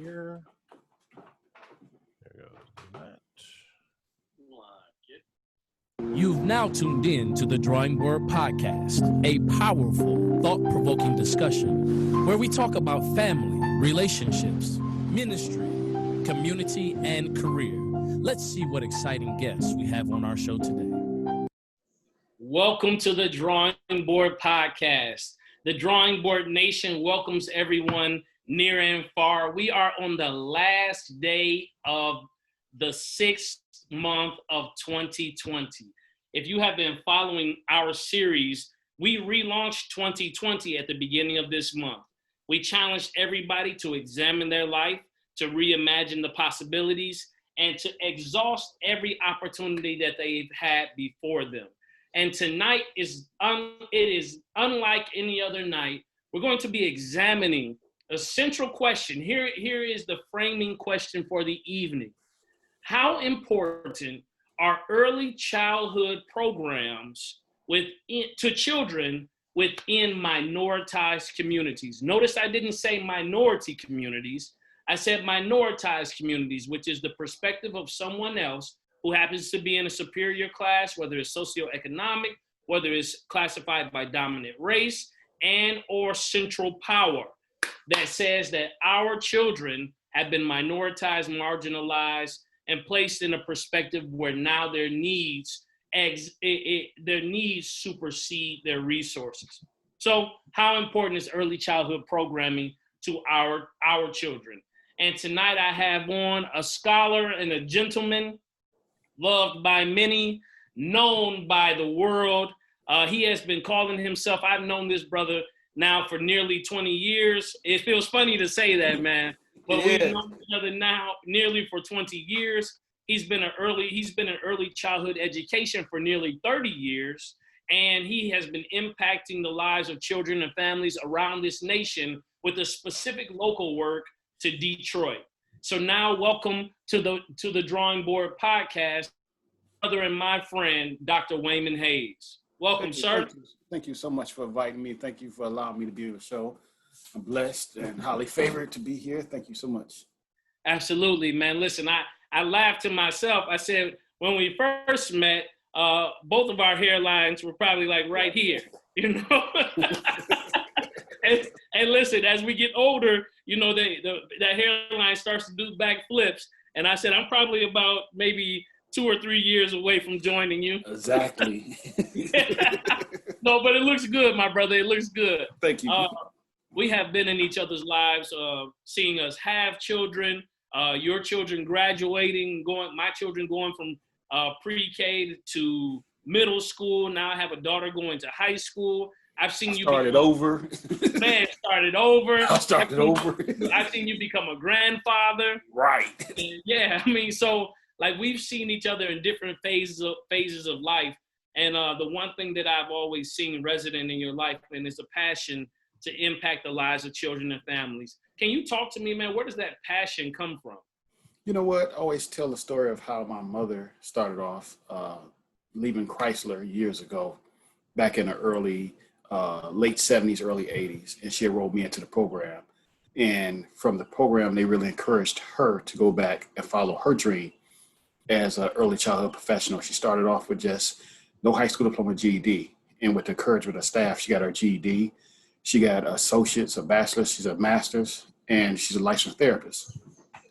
here. There goes that. You've now tuned in to the Drawing Board Podcast, a powerful, thought-provoking discussion where we talk about family, relationships, ministry, community, and career. Let's see what exciting guests we have on our show today. Welcome to the Drawing Board Podcast. The Drawing Board Nation welcomes everyone near and far. We are on the last day of the 6th month of 2020. If you have been following our series, we relaunched 2020 at the beginning of this month. We challenged everybody to examine their life, to reimagine the possibilities, and to exhaust every opportunity that they've had before them. And tonight it is unlike any other night. We're going to be examining a central question. Here is the framing question for the evening. How important are early childhood programs to children within minoritized communities? Notice I didn't say minority communities. I said minoritized communities, which is the perspective of someone else who happens to be in a superior class, whether it's socioeconomic, whether it's classified by dominant race and or central power, that says that our children have been minoritized, marginalized, and placed in a perspective where now their needs supersede their resources. So how important is early childhood programming to our children? And tonight I have on a scholar and a gentleman, loved by many, known by the world. He has been calling himself, I've known this brother now for nearly 20 years. It feels funny to say that, man. But we've known each other now nearly for 20 years. He's been in early childhood education for nearly 30 years, and he has been impacting the lives of children and families around this nation with a specific local work to Detroit. So now, welcome to the Drawing Board Podcast, brother and my friend, Dr. Wayman Hayes. Welcome, sir. Thank you so much for inviting me. Thank you for allowing me to be on the show. I'm blessed and highly favored to be here. Thank you so much. Absolutely, man. Listen, I laughed to myself. I said, when we first met, both of our hairlines were probably like right here, you know? and listen, as we get older, you know, that hairline starts to do backflips. And I said, I'm probably about maybe 2 or 3 years away from joining you. Exactly. No, but it looks good, my brother. It looks good. Thank you. We have been in each other's lives, seeing us have children, your children graduating, my children going from pre-K to middle school. Now I have a daughter going to high school. I've seen you started over. Man, started over. I started over. I've seen you become a grandfather. Right. And yeah, I mean, so like we've seen each other in different phases of life. And the one thing that I've always seen resident in your life, and it's a passion to impact the lives of children and families. Can you talk to me, man? Where does that passion come from? You know what? I always tell the story of how my mother started off leaving Chrysler years ago, back in the late 70s, early 80s. And she enrolled me into the program. And from the program, they really encouraged her to go back and follow her dream as an early childhood professional. She started off with just no high school diploma, GED. And with the encouragement of staff, she got her GED. She got associates, a bachelor's, she's a master's, and she's a licensed therapist.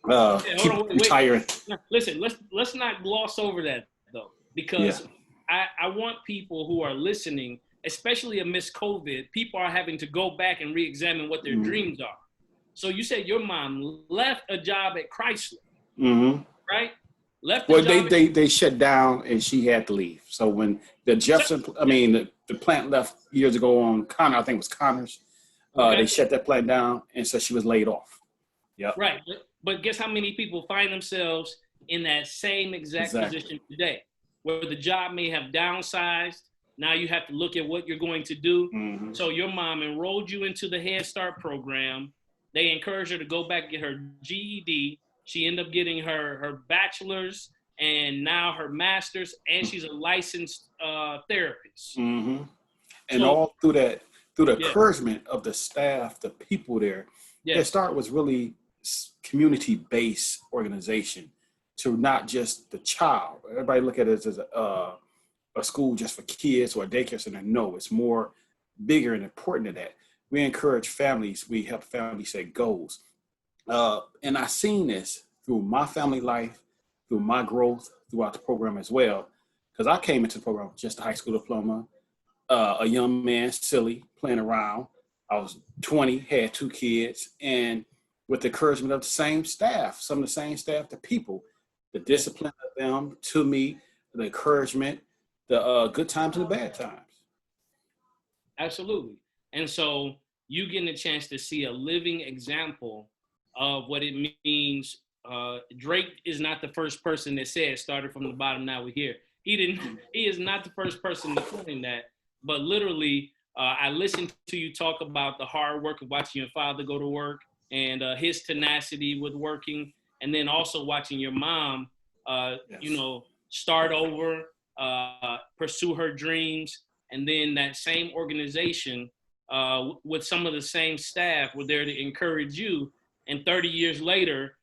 Retiring. Listen, let's not gloss over that though, because I want people who are listening, especially amidst COVID, people are having to go back and re-examine what their dreams are. So you said your mom left a job at Chrysler, right? They shut down and she had to leave. So when the the plant left years ago on Connor, I think it was Connor's, they shut that plant down, and so she was laid off. Yep. Right, but guess how many people find themselves in that same exact position today, where the job may have downsized. Now you have to look at what you're going to do. So your mom enrolled you into the Head Start program. They encouraged her to go back and get her GED. She ended up getting her bachelor's and now her master's, and she's a licensed therapist. And all through the encouragement of the staff, the people there, Head Start was really community-based organization to not just the child. Everybody look at it as a school just for kids or a daycare center. No, it's more bigger and important than that. We encourage families. We help families set goals. And I've seen this through my family life, through my growth throughout the program as well. Because I came into the program with just a high school diploma, a young man, silly, playing around. I was 20, had 2 kids, and with the encouragement of the same staff, some of the same staff, the people, the discipline of them to me, the encouragement, the good times and the bad times. Absolutely. And so you getting a chance to see a living example of what it means. Drake is not the first person that said started from the bottom, now we're here. He is not the first person to claim that, but literally, I listened to you talk about the hard work of watching your father go to work and his tenacity with working, and then also watching your mom, start over, pursue her dreams, and then that same organization with some of the same staff were there to encourage you. And 30 years later,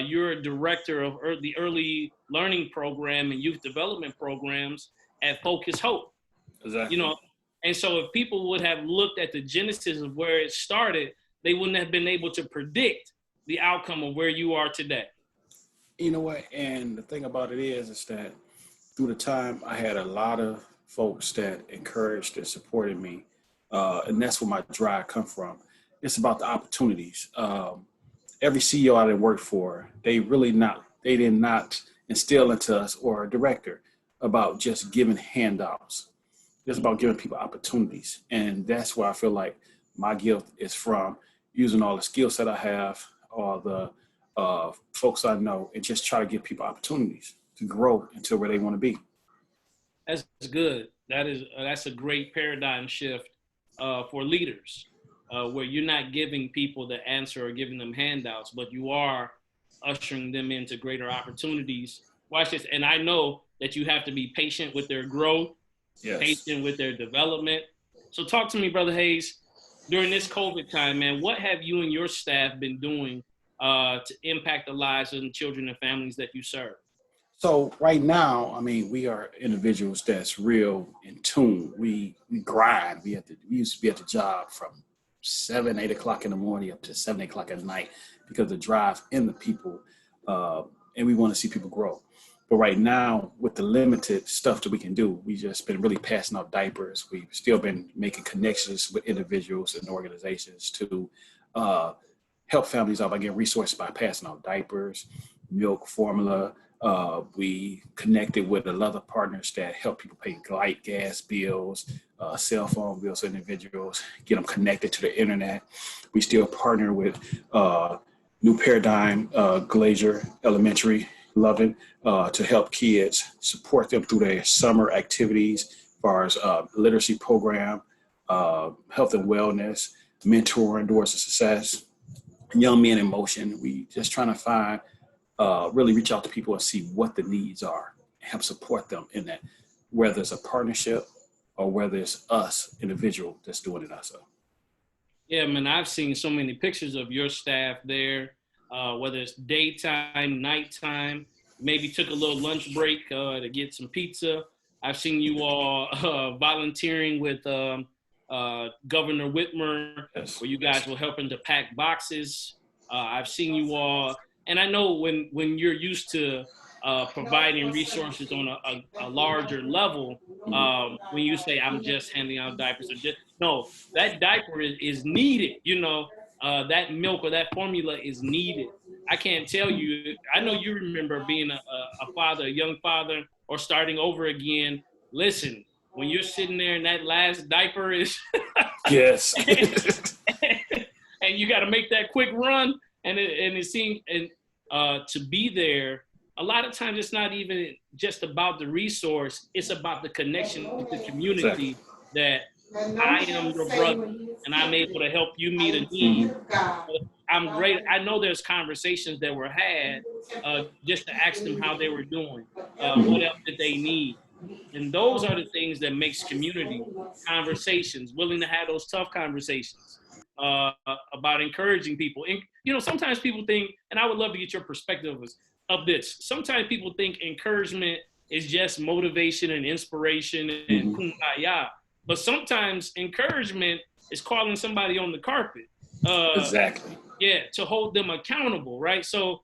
you're a director of the early learning program and youth development programs at Focus Hope. Exactly. And so if people would have looked at the genesis of where it started, they wouldn't have been able to predict the outcome of where you are today. You know what? And the thing about it is that through the time I had a lot of folks that encouraged and supported me, and that's where my drive come from. It's about the opportunities. Every CEO I did work for, they did not instill into us, or a director, about just giving handouts. It's about giving people opportunities. And that's where I feel like my gift is from, using all the skill set I have, all the folks I know, and just try to give people opportunities to grow into where they want to be. That's good. That's a great paradigm shift for leaders, where you're not giving people the answer or giving them handouts, but you are ushering them into greater opportunities. Watch this. And I know that you have to be patient with their growth, Yes. patient with their development. So talk to me, Brother Hayes, during this COVID time, man, what have you and your staff been doing to impact the lives of the children and families that you serve? So right now, I mean, we are individuals that's real in tune. We grind. We used to be at the job from 7, 8 o'clock in the morning up to 7, 8 o'clock at night because the drive in the people, and we want to see people grow. But right now, with the limited stuff that we can do, we just been really passing out diapers. We've still been making connections with individuals and organizations to help families out by getting resources by passing out diapers, milk, formula. We connected with a lot of partners that help people pay light, gas bills, cell phone bills for individuals, get them connected to the internet. We still partner with New Paradigm, Glacier Elementary, Loving, to help kids, support them through their summer activities, as far as literacy program, health and wellness, mentoring, doors to success, young men in motion. We just trying to find, really reach out to people and see what the needs are, and help support them in that, whether it's a partnership or whether it's us, individual, that's doing it ourselves. Yeah, man, I've seen so many pictures of your staff there, whether it's daytime, nighttime, maybe took a little lunch break to get some pizza. I've seen you all volunteering with Governor Whitmer, Yes. where you guys were helping to pack boxes. I've seen you all, and I know when you're used to providing resources on a larger level, when you say I'm just handing out diapers, or just no, that diaper is needed. That milk or that formula is needed. I can't tell you. I know you remember being a father, a young father, or starting over again. Listen, when you're sitting there and that last diaper is Yes. and you got to make that quick run, and it seems to be there. A lot of times it's not even just about the resource, it's about the connection with the community. Exactly. That I am your brother and I'm able to help you meet a need. I'm great. I know there's conversations that were had just to ask them how they were doing, what else did they need. And those are the things that makes community conversations, willing to have those tough conversations about encouraging people. sometimes people think, and I would love to get your perspective of this. Sometimes people think encouragement is just motivation and inspiration and kumbaya. But sometimes encouragement is calling somebody on the carpet. Exactly. Yeah, to hold them accountable, right? So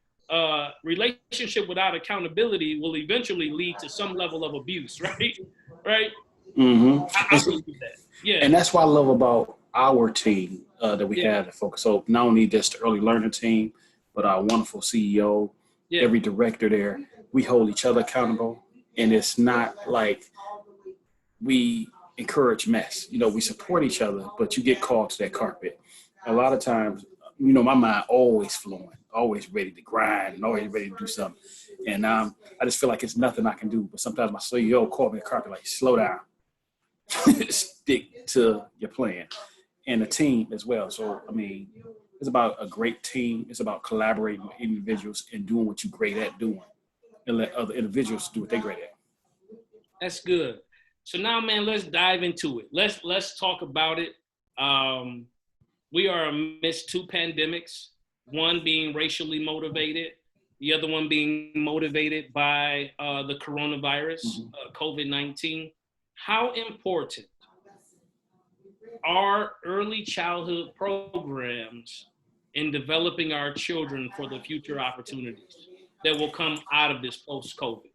relationship without accountability will eventually lead to some level of abuse, right? Right? Mm-hmm. I believe that. Yeah. And that's what I love about our team that we Yeah. have to focus. So not only just the early learner team, but our wonderful CEO, Yeah. every director there, we hold each other accountable. And it's not like we encourage mess. We support each other, but you get called to that carpet. A lot of times, my mind always flowing, always ready to grind, and always ready to do something. And I just feel like it's nothing I can do. But sometimes my CEO called me the carpet, like, slow down, stick to your plan, and the team as well. So, it's about a great team. It's about collaborating with individuals and doing what you're great at doing, and let other individuals do what they're great at. That's good. So now, man, let's dive into it. Let's talk about it. We are amidst two pandemics, one being racially motivated, the other one being motivated by the coronavirus, COVID-19. How important are early childhood programs in developing our children for the future opportunities that will come out of this post-COVID?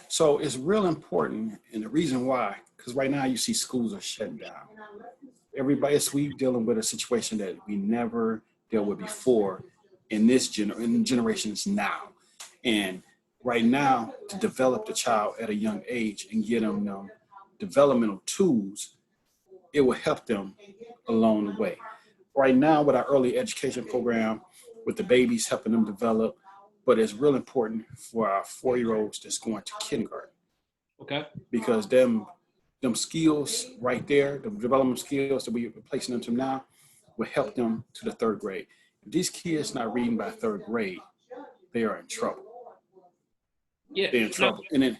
So it's real important, and the reason why, because right now you see schools are shut down. We dealing with a situation that we never dealt with before in generations now. And right now, to develop the child at a young age and get them developmental tools, it will help them along the way. Right now, with our early education program, with the babies helping them develop, but it's real important for our 4-year-olds that's going to kindergarten. Okay. Because them skills right there, the development skills that we're placing them to now, will help them to the 3rd grade. If these kids not reading by 3rd grade, they are in trouble. Yeah. They're in trouble. And then,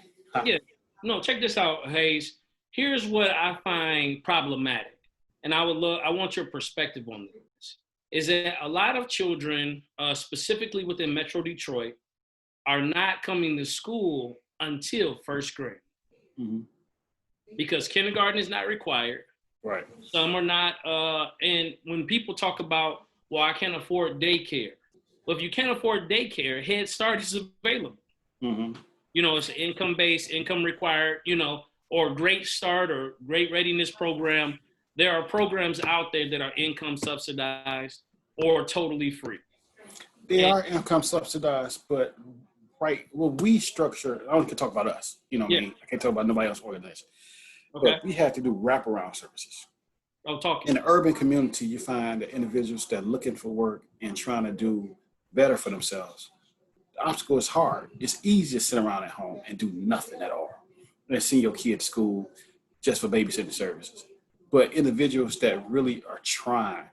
No, check this out, Hayes. Here's what I find problematic, and I want your perspective on this. Is that a lot of children, specifically within Metro Detroit, are not coming to school until 1st grade. Mm-hmm. Because kindergarten is not required. Right. Some are not. And when people talk about, well, I can't afford daycare. Well, if you can't afford daycare, Head Start is available. Mm-hmm. It's income-based, income required, or Great Start or Great Readiness Program. There are programs out there that are income subsidized or totally free. They are income subsidized, but we structure, I only can talk about us, I can't talk about nobody else's organization. Okay. But we have to do wraparound services. In the urban community, you find the individuals that are looking for work and trying to do better for themselves. The obstacle is hard. It's easy to sit around at home and do nothing at all and send your kid to school just for babysitting services. But individuals that really are trying,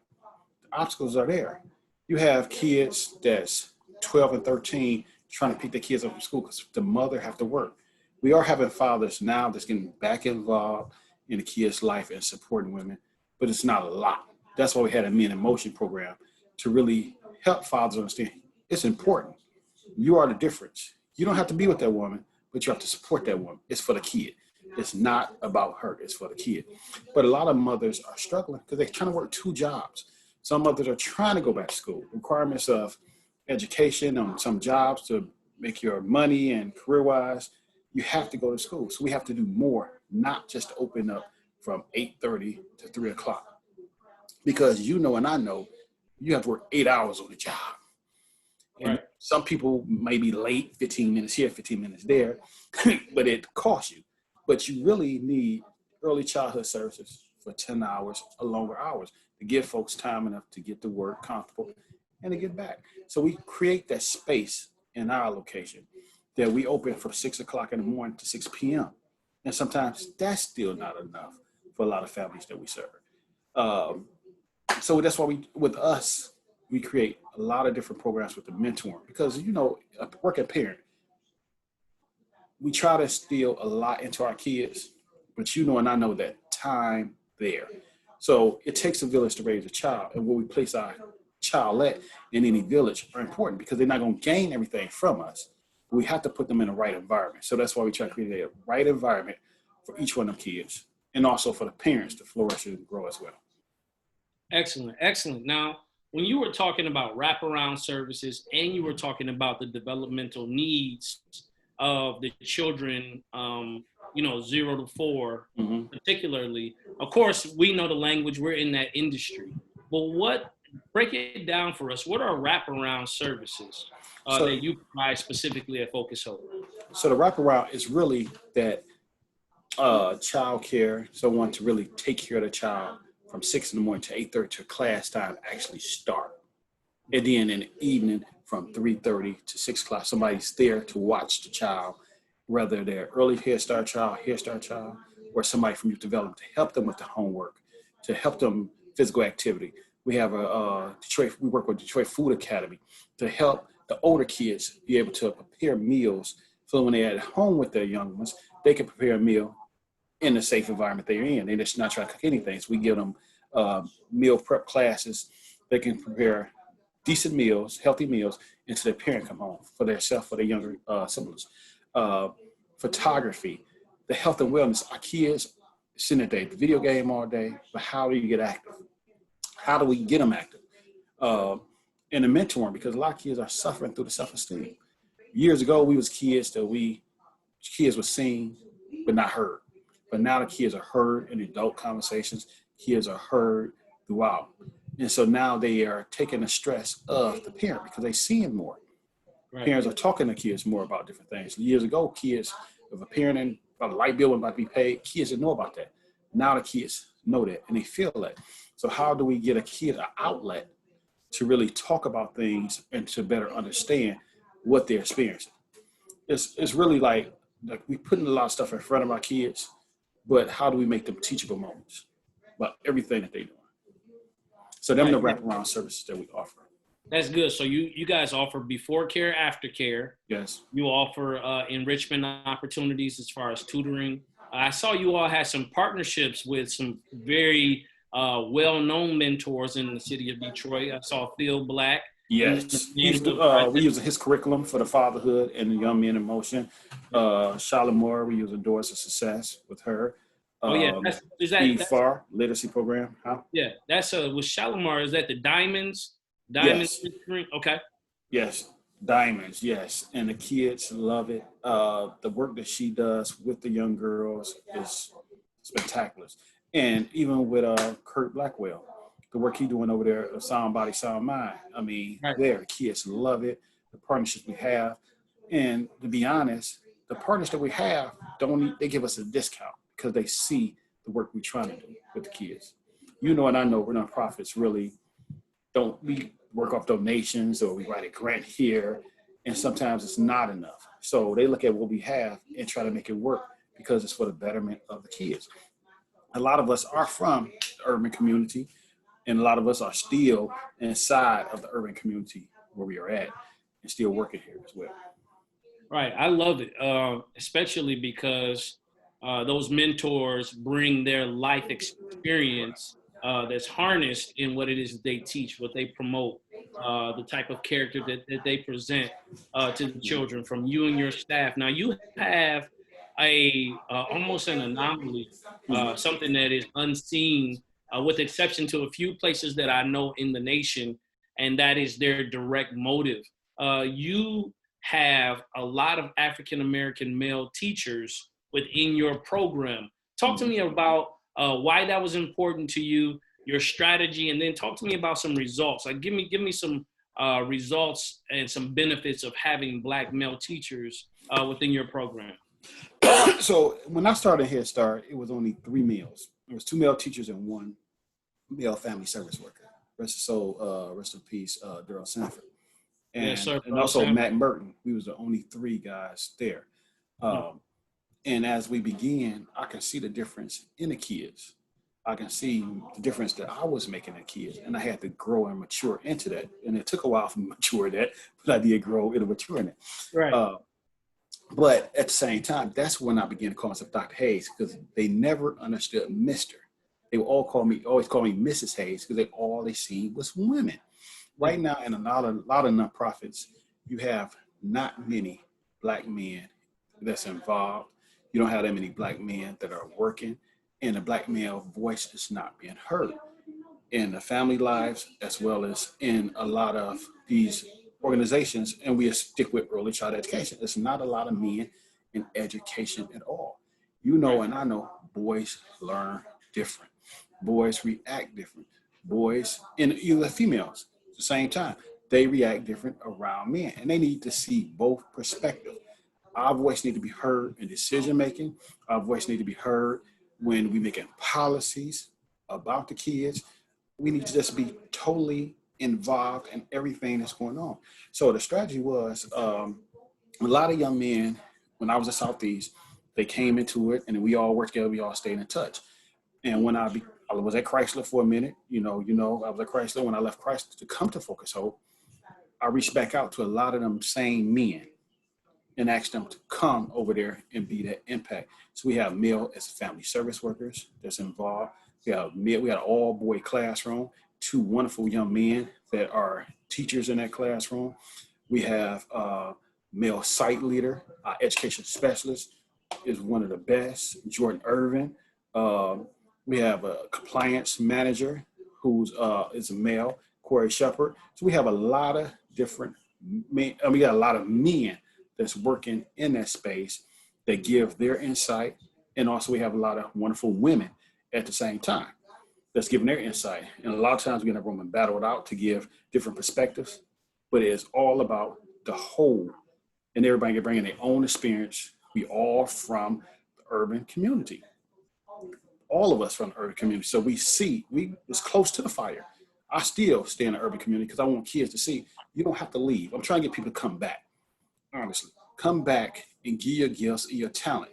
the obstacles are there. You have kids that's 12 and 13 trying to pick their kids up from school because the mother have to work. We are having fathers now that's getting back involved in the kid's life and supporting women, but it's not a lot. That's why we had a Men in Motion program to really help fathers understand it's important. You are the difference. You don't have to be with that woman, but you have to support that woman. It's for the kid. It's not about her. It's for the kid. But a lot of mothers are struggling because they're trying to work 2 jobs. Some mothers are trying to go back to school. Requirements of education on some jobs to make your money and career-wise, you have to go to school. So we have to do more, not just open up from 8:30 to 3 o'clock. Because and I know, you have to work 8 hours on the job. And right. Some people may be late, 15 minutes here, 15 minutes there, but it costs you. But you really need early childhood services for 10 hours or longer hours to give folks time enough to get to work comfortable and to get back. So we create that space in our location that we open from 6 o'clock in the morning to 6 p.m. And sometimes that's still not enough for a lot of families that we serve. So that's why we create a lot of different programs with the mentoring because, a working parent, we try to instill a lot into our kids, but and I know that time there. So it takes a village to raise a child, and where we place our childlet in any village are important because they're not going to gain everything from us. We have to put them in the right environment. So that's why we try to create a right environment for each one of them kids, and also for the parents to flourish and grow as well. Excellent, excellent. Now, when you were talking about wraparound services and you were talking about the developmental needs of the children, 0 to 4, particularly, of course, we know the language, we're in that industry. But break it down for us. What are wraparound services that you provide specifically at Focus Hope? So the wraparound is really that child care, someone to really take care of the child from 6 in the morning to 8:30 to class time actually start. And then in the evening from 3:30 to 6 o'clock, somebody's there to watch the child, whether they're early Head Start child, or somebody from youth development to help them with the homework, to help them physical activity. We have we work with Detroit Food Academy to help the older kids be able to prepare meals so when they're at home with their young ones, they can prepare a meal in the safe environment they're in. They're just not trying to cook anything. So we give them meal prep classes. They can prepare decent meals, healthy meals, until their parent come home for themselves, for their younger siblings. Photography, the health and wellness. Our kids sitting at the video game all day, but how do you get active? How do we get them active? And the mentoring, because a lot of kids are suffering through the self-esteem. Years ago, we was kids were seen but not heard. But now the kids are heard in adult conversations. Kids are heard throughout. And so now they are taking the stress of the parent because they see it more. Right. Parents are talking to kids more about different things. Years ago, kids, if a parent and a light bill was about to be paid, kids didn't know about that. Now the kids know that and they feel that. So how do we get a kid an outlet to really talk about things and to better understand what they're experiencing? It's really like we putting a lot of stuff in front of our kids, but how do we make them teachable moments about everything that they're doing? So them the wraparound services that we offer. That's good. So you guys offer before care, after care. Yes. You offer enrichment opportunities as far as tutoring. I saw you all had some partnerships with some very well-known mentors in the city of Detroit. I saw Phil Black. Yes. We use his curriculum for the fatherhood and the young men in motion. Charlotte Moore, we use Doors of Success with her. Steve Farr, literacy program. Huh? Yeah, that's with Shalimar. Is that the Diamonds? Diamonds. Yes. Okay. Yes, Diamonds. Yes, and the kids love it. The work that she does with the young girls is spectacular. And even with Kurt Blackwell, the work he's doing over there, Sound Body, Sound Mind. I mean, Their kids love it. The partnerships we have, and to be honest, the partners that we have they give us a discount because they see the work we're trying to do with the kids. You know, and I know we're nonprofits really we work off donations or we write a grant here, and sometimes it's not enough. So they look at what we have and try to make it work because it's for the betterment of the kids. A lot of us are from the urban community, and a lot of us are still inside of the urban community where we are at and still working here as well. Right. I love it, especially because those mentors bring their life experience that's harnessed in what it is that they teach, what they promote, the type of character that they present to the children from you and your staff. Now, you have almost an anomaly, something that is unseen, with exception to a few places that I know in the nation, and that is their direct motive. You have a lot of African-American male teachers within your program. Talk to me about why that was important to you, your strategy, and then talk to me about some results. Like give me some results and some benefits of having Black male teachers within your program. So when I started Head Start, it was only 3 males. There was 2 male teachers and 1 male family service worker. Rest in peace, Daryl Sanford. And also Matt Merton. We was the only 3 guys there. And as we began, I can see the difference in the kids. I can see the difference that I was making in kids, and I had to grow and mature into that. And it took a while for me to mature that, but I did grow and mature in it. Right. But at the same time, that's when I began to call myself Dr. Hayes, because they never understood Mr. They would always call me Mrs. Hayes, because all they seen was women. right now in a lot of nonprofits, you have not many black men that's involved. You don't have that many black men that are working, and the black male voice is not being heard in the family lives as well as in a lot of these organizations. And we stick with early child education. There's not a lot of men in education at all. You know, and I know boys learn different. Boys react different. Boys and either females at the same time, they react different around men, and they need to see both perspectives. Our voice need to be heard in decision making. Our voice need to be heard when we making policies about the kids. We need to just be totally involved in everything that's going on. So the strategy was a lot of young men, when I was at Southeast, they came into it and we all worked together, we all stayed in touch. And when I was at Chrysler for a minute, I was at Chrysler. When I left Chrysler to come to Focus Hope, I reached back out to a lot of them same men and asked them to come over there and be that impact. So we have male as family service workers that's involved. We had an all boy classroom, two wonderful young men that are teachers in that classroom. We have male site leader, our education specialist is one of the best, Jordan Irvin. We have a compliance manager who's is a male, Corey Shepard. So we have a lot of different men. We got a lot of men that's working in that space that give their insight. And also we have a lot of wonderful women at the same time that's giving their insight. And a lot of times we in a room and battle it out to give different perspectives, but it is all about the whole, and everybody can bring in their own experience. We all from the urban community. All of us from the urban community. So it's close to the fire. I still stay in the urban community because I want kids to see you don't have to leave. I'm trying to get people to come back. Honestly, come back and give your gifts and your talent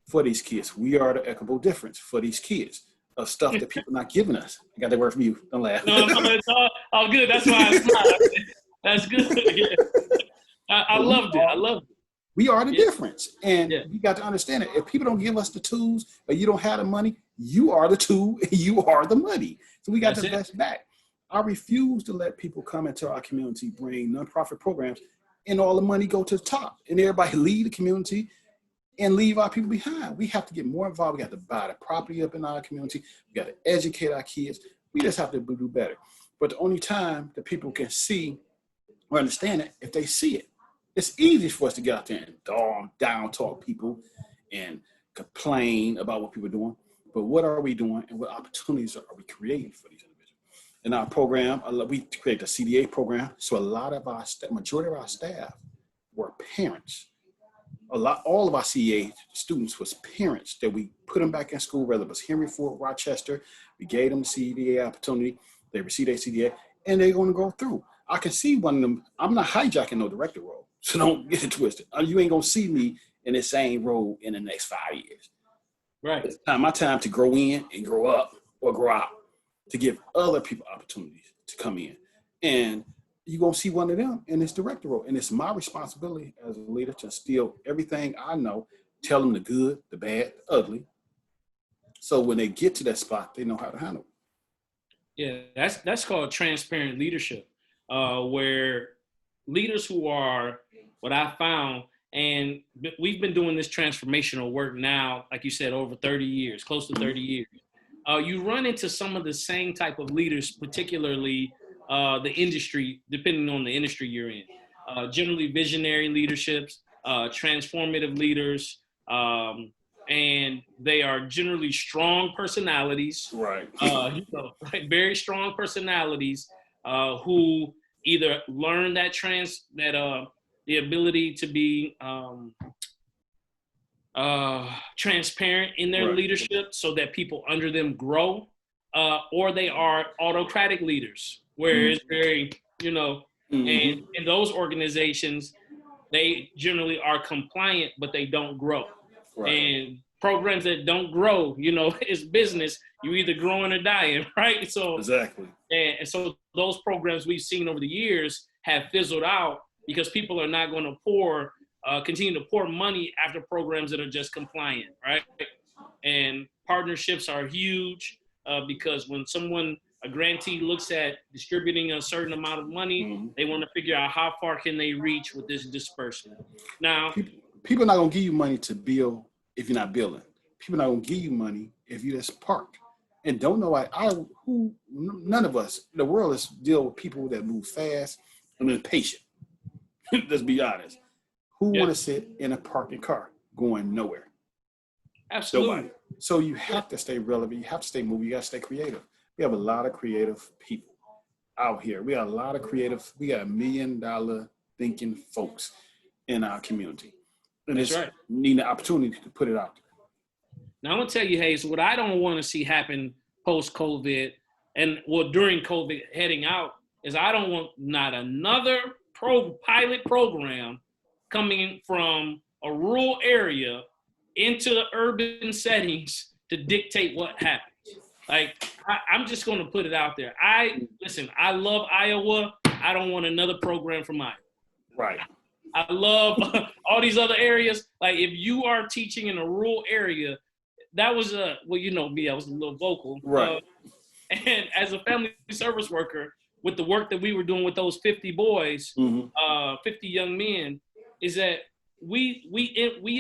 for these kids. We are the equitable difference for these kids of stuff that people are not giving us. I got that word from you. Don't laugh. No, it's all good. That's why I smile. That's good. Yeah. I loved it. I loved it. We are the difference. And you got to understand it. If people don't give us the tools, or you don't have the money, you are the tool, and you are the money. So we got to invest back. I refuse to let people come into our community, bring nonprofit programs, and all the money go to the top. And everybody leave the community and leave our people behind. We have to get more involved. We got to buy the property up in our community. We got to educate our kids. We just have to do better. But the only time that people can see or understand it, if they see it. It's easy for us to get out there and down talk people and complain about what people are doing. But what are we doing and what opportunities are we creating for these individuals? In our program, we created a CDA program. So a lot of majority of our staff were parents. All of our CDA students was parents that we put them back in school, whether it was Henry Ford, Rochester. We gave them the CDA opportunity. They received their CDA and they're going to go through. I can see one of them. I'm not hijacking no director role. So don't get it twisted. You ain't going to see me in the same role in the next 5 years. Right. It's my time to grow in and grow up or grow out to give other people opportunities to come in. And you're going to see one of them in this director role. And it's my responsibility as a leader to instill everything I know, tell them the good, the bad, the ugly. So when they get to that spot, they know how to handle it. Yeah, that's called transparent leadership, where leaders who are what I found, and we've been doing this transformational work now, like you said, over 30 years, close to 30 years. You run into some of the same type of leaders, particularly the industry, depending on the industry you're in. Generally visionary leaderships, transformative leaders, and they are generally strong personalities. Right. Very strong personalities who either learn the ability to be transparent in their leadership so that people under them grow, or they are autocratic leaders where it's very, and in those organizations, they generally are compliant, but they don't grow. Right. And programs that don't grow, it's business. You either growing or dying, right? So exactly. And so those programs we've seen over the years have fizzled out because people are not going to continue to pour money after programs that are just compliant, right? And partnerships are huge because when someone a grantee looks at distributing a certain amount of money, they want to figure out how far can they reach with this disbursement. Now, people are not going to give you money to build if you're not building. People are not going to give you money if you just parked. And don't know none of us in the world is deal with people that move fast and impatient. Let's be honest. Who want to sit in a parking car going nowhere? Absolutely. Nobody. So you have to stay relevant. You have to stay moving. You got to stay creative. We have a lot of creative people out here. We got a lot of creative. We got $1 million thinking folks in our community. And That's it's right. Need the opportunity to put it out there. Now, I'm going to tell you, Hayes, what I don't want to see happen post-COVID during COVID heading out is I don't want not another pilot program coming from a rural area into the urban settings to dictate what happens. Like, I'm just going to put it out there. I love Iowa. I don't want another program from Iowa. Right. I love all these other areas. Like, if you are teaching in a rural area, that was you know me, I was a little vocal. Right. And as a family service worker, with the work that we were doing with those 50 boys, 50 young men, is that we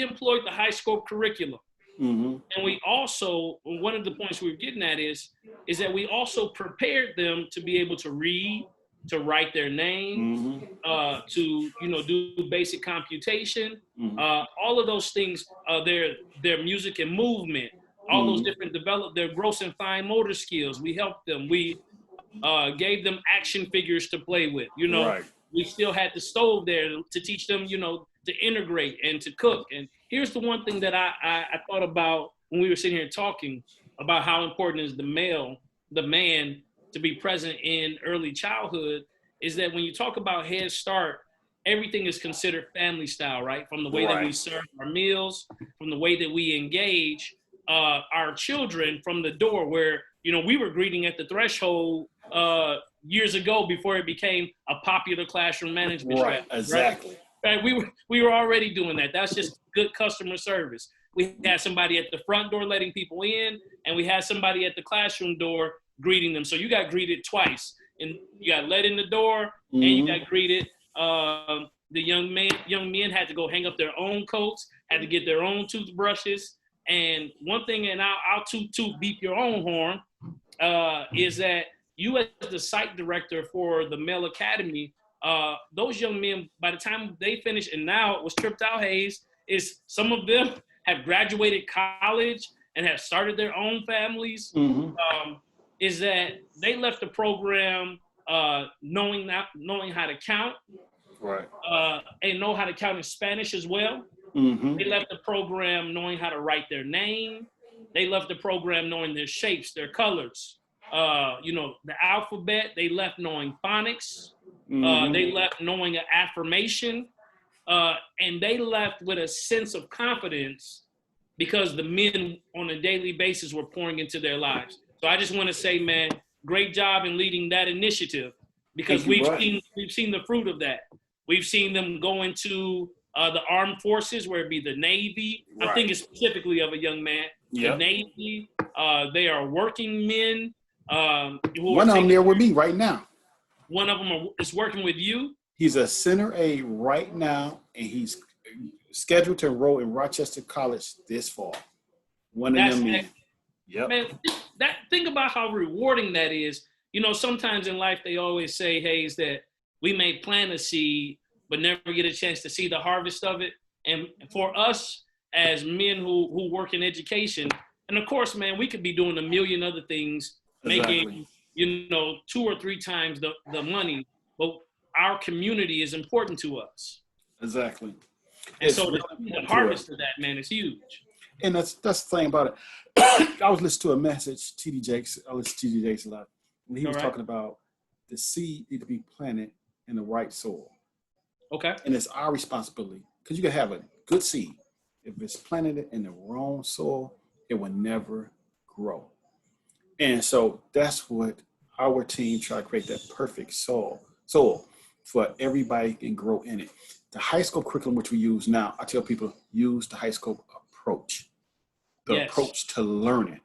employed the high school curriculum. And we also, one of the points we were getting at is that we also prepared them to be able to read, to write their name, to do basic computation, all of those things, their music and movement, all those different develop their gross and fine motor skills. We helped them. We gave them action figures to play with. Right. We still had the stove there to teach them, to integrate and to cook. And here's the one thing that I thought about when we were sitting here talking about how important is the man to be present in early childhood, is that when you talk about Head Start, everything is considered family style, right? From the way that we serve our meals, from the way that we engage our children from the door, where, we were greeting at the threshold years ago before it became a popular classroom management strategy. Exactly. Right? We were already doing that. That's just good customer service. We had somebody at the front door letting people in, and we had somebody at the classroom door greeting them. So you got greeted twice, and you got let in the door, and you got greeted. The young men had to go hang up their own coats, had to get their own toothbrushes. And one thing, and I'll toot beep your own horn, is that you as the site director for the Male Academy, those young men, by the time they finished, and now it was tripped out, Hayes, is some of them have graduated college and have started their own families, is that they left the program knowing how to count, and know how to count in Spanish as well. They left the program knowing how to write their name. They left the program knowing their shapes, their colors, the alphabet. They left knowing phonics. They left knowing an affirmation. And they left with a sense of confidence because the men on a daily basis were pouring into their lives. So I just want to say, man, great job in leading that initiative, because we've seen the fruit of that. We've seen them go into the armed forces, where it be the Navy. I think it's specifically of a young man. The Navy. They are working men. One of them there with me right now. One of them is working with you. He's a center aide right now, and he's scheduled to enroll in Rochester College this fall. One of them men. Yep. Man, think about how rewarding that is. Sometimes in life they always say, Hayes, that we may plant a seed, but never get a chance to see the harvest of it. And for us as men who work in education, and of course, man, we could be doing a million other things, making, 2 or 3 times the money, but our community is important to us. Exactly. And so the harvest of that, man, is huge. And that's the thing about it. I was listening to a message, I listen to TD Jakes a lot, and he was talking about the seed need to be planted in the right soil. Okay. And it's our responsibility, because you can have a good seed. If it's planted in the wrong soil, it will never grow. And so that's what our team try to create, that perfect soil for everybody can grow in it. The high school curriculum, which we use now, I tell people, use the high school approach, approach to learning.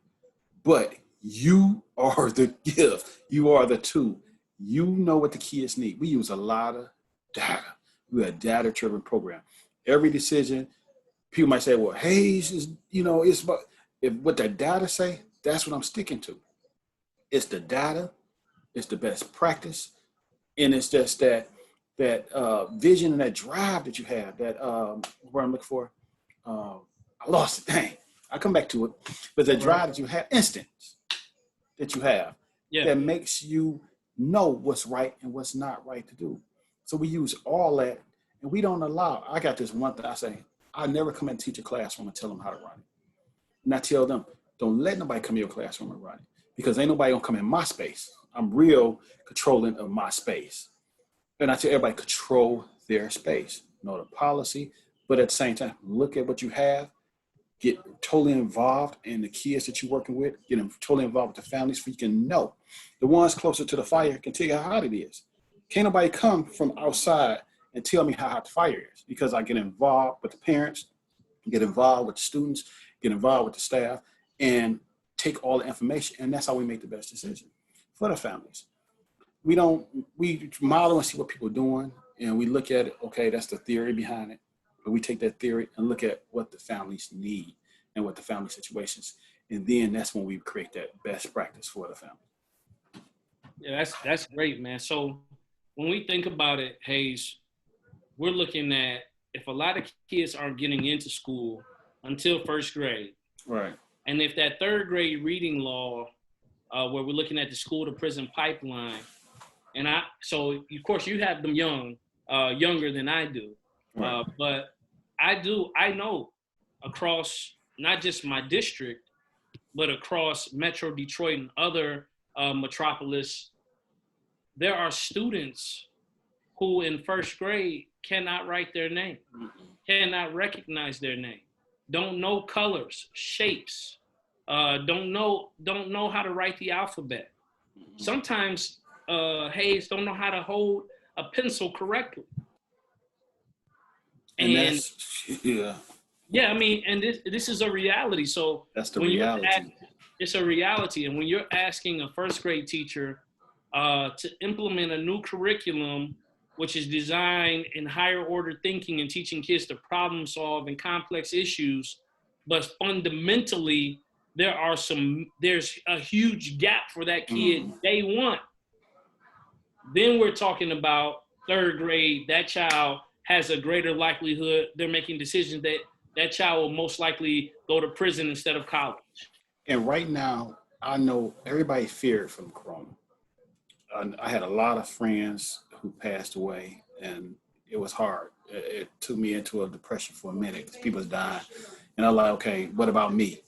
But You are the gift. You are the tool. You know what the kids need. We use a lot of data. We're a data-driven program. Every decision, people might say, well, Hayes is, it's about, if what the data say, that's what I'm sticking to. It's the data, it's the best practice, and it's just that vision and that drive that you have, that where I'm looking for. I lost it. Dang. I'll come back to it. But the drive that you have, instincts that you have, that makes you know what's right and what's not right to do. So we use all that, and we don't allow. I got this one thing I say: I never come and teach a classroom and tell them how to run it. And I tell them, don't let nobody come in your classroom and run it, because ain't nobody gonna come in my space. I'm real controlling of my space. And I tell everybody, control their space. Know the policy, but at the same time, look at what you have. Get totally involved in the kids that you're working with. Get them totally involved with the families, so you can know. The ones closer to the fire can tell you how hot it is. Can't nobody come from outside and tell me how hot the fire is, because I get involved with the parents, get involved with the students, get involved with the staff, and take all the information. And that's how we make the best decision for the families. We model and see what people are doing, and we look at it, okay, that's the theory behind it. But we take that theory and look at what the families need and what the family situations, and then that's when we create that best practice for the family. Yeah, that's great, man. So when we think about it, Hayes, we're looking at, if a lot of kids aren't getting into school until first grade, right? And if that third grade reading law, where we're looking at the school to prison pipeline, so of course you have them younger than I do, right. But I know across not just my district, but across Metro Detroit and other metropolis, there are students who in first grade cannot write their name, cannot recognize their name, don't know colors, shapes, don't know how to write the alphabet. Sometimes Hayes don't know how to hold a pencil correctly. And I mean, and this is a reality. So that's the reality. It's a reality. And when you're asking a first grade teacher to implement a new curriculum, which is designed in higher order thinking and teaching kids to problem solve and complex issues, but fundamentally there's a huge gap for that kid day one. Then we're talking about third grade. That child has a greater likelihood they're making decisions that child will most likely go to prison instead of college. And right now, I know everybody feared from Corona. I had a lot of friends who passed away, and it was hard. It took me into a depression for a minute because people was dying. And I was like, okay, what about me?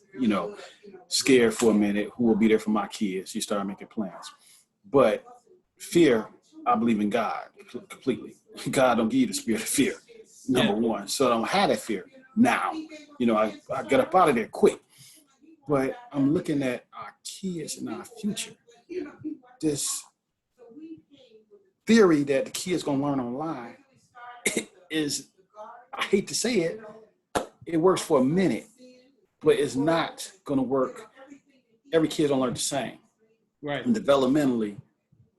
Scared for a minute, who will be there for my kids? You start making plans. But fear, I believe in God completely. God don't give you the spirit of fear, number one. So I don't have that fear now. I get up out of there quick. But I'm looking at our kids and our future. This theory that the kids gonna learn online is, I hate to say it, it works for a minute, but it's not gonna work. Every kid don't learn the same. Right. And developmentally,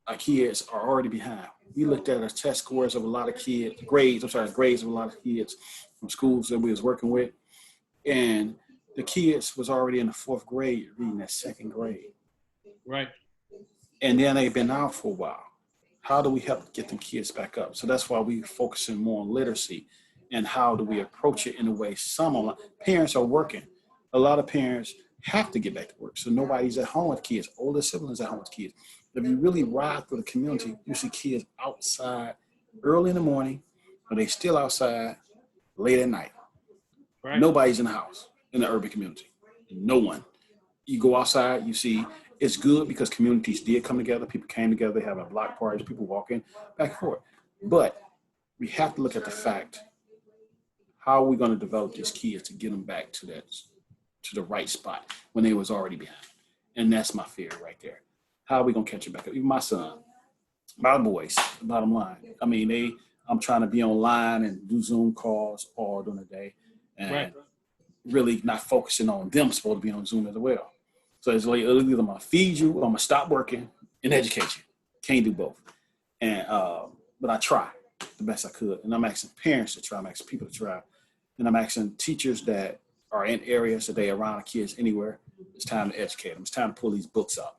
our kids are already behind. We looked at our test scores of a lot of kids, grades of a lot of kids from schools that we was working with. And the kids was already in the fourth grade reading that second grade. Right. And then they've been out for a while. How do we help get them kids back up? So that's why we focusing more on literacy and how do we approach it in a way. Some parents are working. A lot of parents have to get back to work. So nobody's at home with kids. Older siblings at home with kids. If you really ride through the community, you see kids outside early in the morning, but they still outside late at night. Right. Nobody's in the house in the urban community. No one. You go outside, you see it's good because communities did come together. People came together, having block parties, people walking back and forth. But we have to look at the fact, how are we going to develop these kids to get them back to the right spot when they was already behind? And that's my fear right there. How are we going to catch it back up? Even my son, my boys, bottom line. I mean, I'm trying to be online and do Zoom calls all during the day and really not focusing on them supposed to be on Zoom as well. So it's like, either I'm going to feed you or I'm going to stop working and educate you. Can't do both. And but I try the best I could. And I'm asking parents to try. I'm asking people to try. And I'm asking teachers that are in areas that they around the kids anywhere. It's time to educate them. It's time to pull these books out.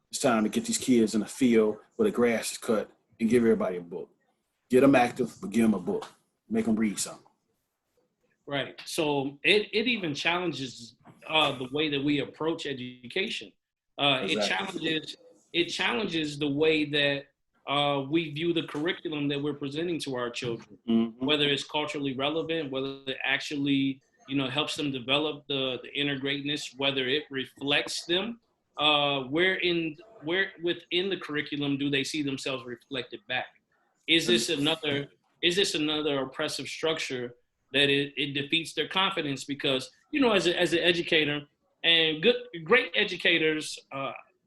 It's time to get these kids in the field where the grass is cut and give everybody a book. Get them active, but give them a book. Make them read something. Right. So it even challenges the way that we approach education. Exactly. It challenges the way that we view the curriculum that we're presenting to our children, Mm-hmm. whether it's culturally relevant, whether it actually helps them develop the inner greatness, whether it reflects them. Where within the curriculum do they see themselves reflected back? Is this another oppressive structure that it defeats their confidence? Because as an educator, and great educators,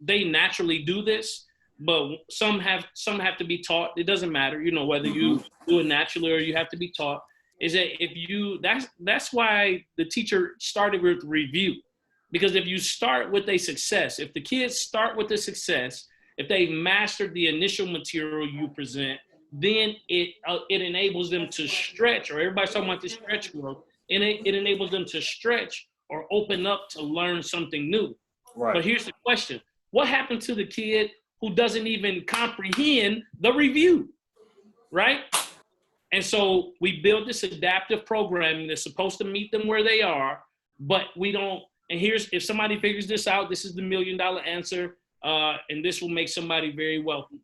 they naturally do this, but some have to be taught. It doesn't matter, whether you do it naturally or you have to be taught. Is that that's why the teacher started with review. Because if you start with a success, if the kids start with a success, if they've mastered the initial material you present, then it enables them to stretch, or everybody's talking about the stretch growth, and it enables them to stretch or open up to learn something new. Right. But here's the question. What happened to the kid who doesn't even comprehend the review, right? And so we build this adaptive programming that's supposed to meet them where they are, but we don't. And if somebody figures this out, this is the $1 million answer, and this will make somebody very wealthy.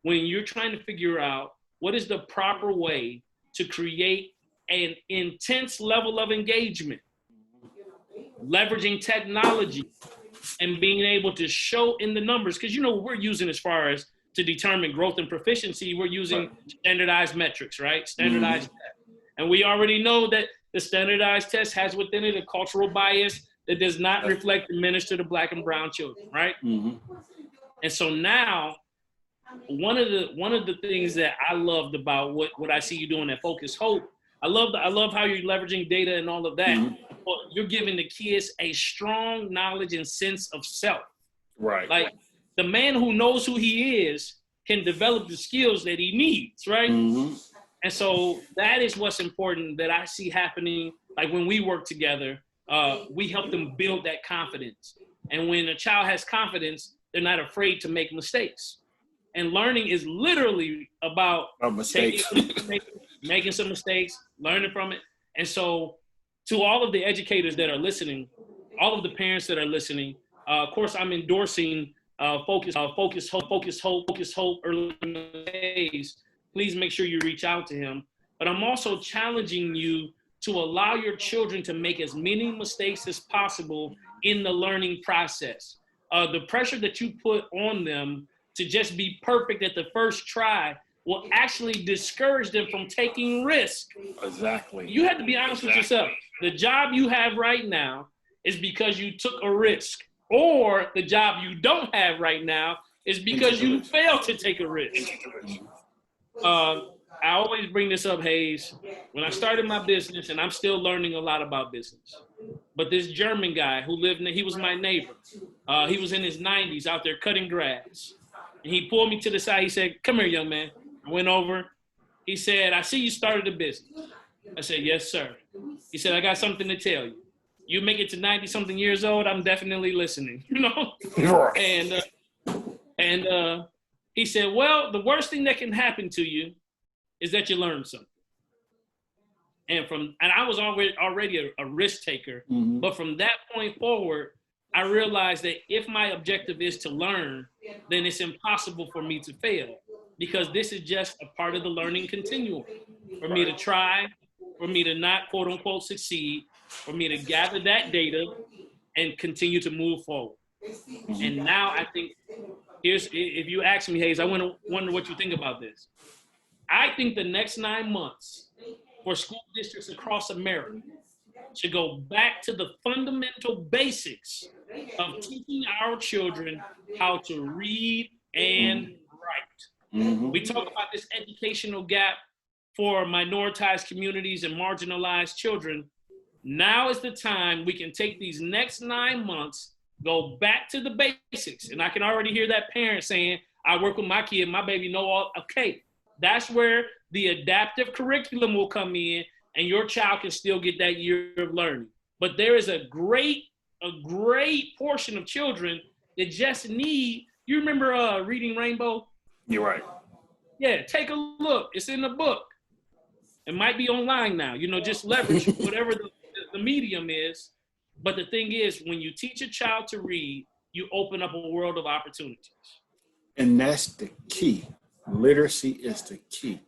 When you're trying to figure out what is the proper way to create an intense level of engagement, leveraging technology and being able to show in the numbers, because we're using as far as to determine growth and proficiency, we're using standardized metrics, right? Standardized tests. And we already know that the standardized test has within it a cultural bias that does not reflect and minister to Black and brown children, right? Mm-hmm. And so now, one of the things that I loved about what I see you doing at Focus Hope, I love how you're leveraging data and all of that. Mm-hmm. But you're giving the kids a strong knowledge and sense of self. Right. Like the man who knows who he is can develop the skills that he needs, right? Mm-hmm. And so that is what's important that I see happening. Like when we work together, we help them build that confidence. And when a child has confidence, they're not afraid to make mistakes. And learning is literally about mistakes. Making some mistakes, learning from it. And so to all of the educators that are listening, all of the parents that are listening, of course, I'm endorsing Focus Hope early days. Please make sure you reach out to him. But I'm also challenging you to allow your children to make as many mistakes as possible in the learning process. The pressure that you put on them to just be perfect at the first try will actually discourage them from taking risk. Exactly. You have to be honest with yourself. The job you have right now is because you took a risk, or the job you don't have right now is because you failed to take a risk. I always bring this up, Hayes. When I started my business, and I'm still learning a lot about business, but this German guy who he was my neighbor. He was in his 90s out there cutting grass. And he pulled me to the side. He said, "Come here, young man." I went over. He said, "I see you started a business." I said, "Yes, sir." He said, "I got something to tell you. You make it to 90-something years old, I'm definitely listening." And he said, "Well, the worst thing that can happen to you is that you learn something." And I was already a risk taker. Mm-hmm. But from that point forward, I realized that if my objective is to learn, then it's impossible for me to fail, because this is just a part of the learning continuum. For me to try, for me to not quote unquote succeed, for me to gather that data and continue to move forward. Mm-hmm. And now I think, if you ask me, Hayes, I wonder what you think about this. I think the next 9 months for school districts across America should go back to the fundamental basics of teaching our children how to read and write. Mm-hmm. We talk about this educational gap for minoritized communities and marginalized children. Now is the time we can take these next 9 months Go back to the basics. And I can already hear that parent saying, I work with my kid, my baby know all. Okay, that's where the adaptive curriculum will come in, and your child can still get that year of learning. But there is a great portion of children that just need, you remember Reading Rainbow? You're right. Yeah, take a look. It's in the book. It might be online now. Just leverage whatever the medium is. But the thing is, when you teach a child to read, you open up a world of opportunities. And that's the key. Literacy is the key.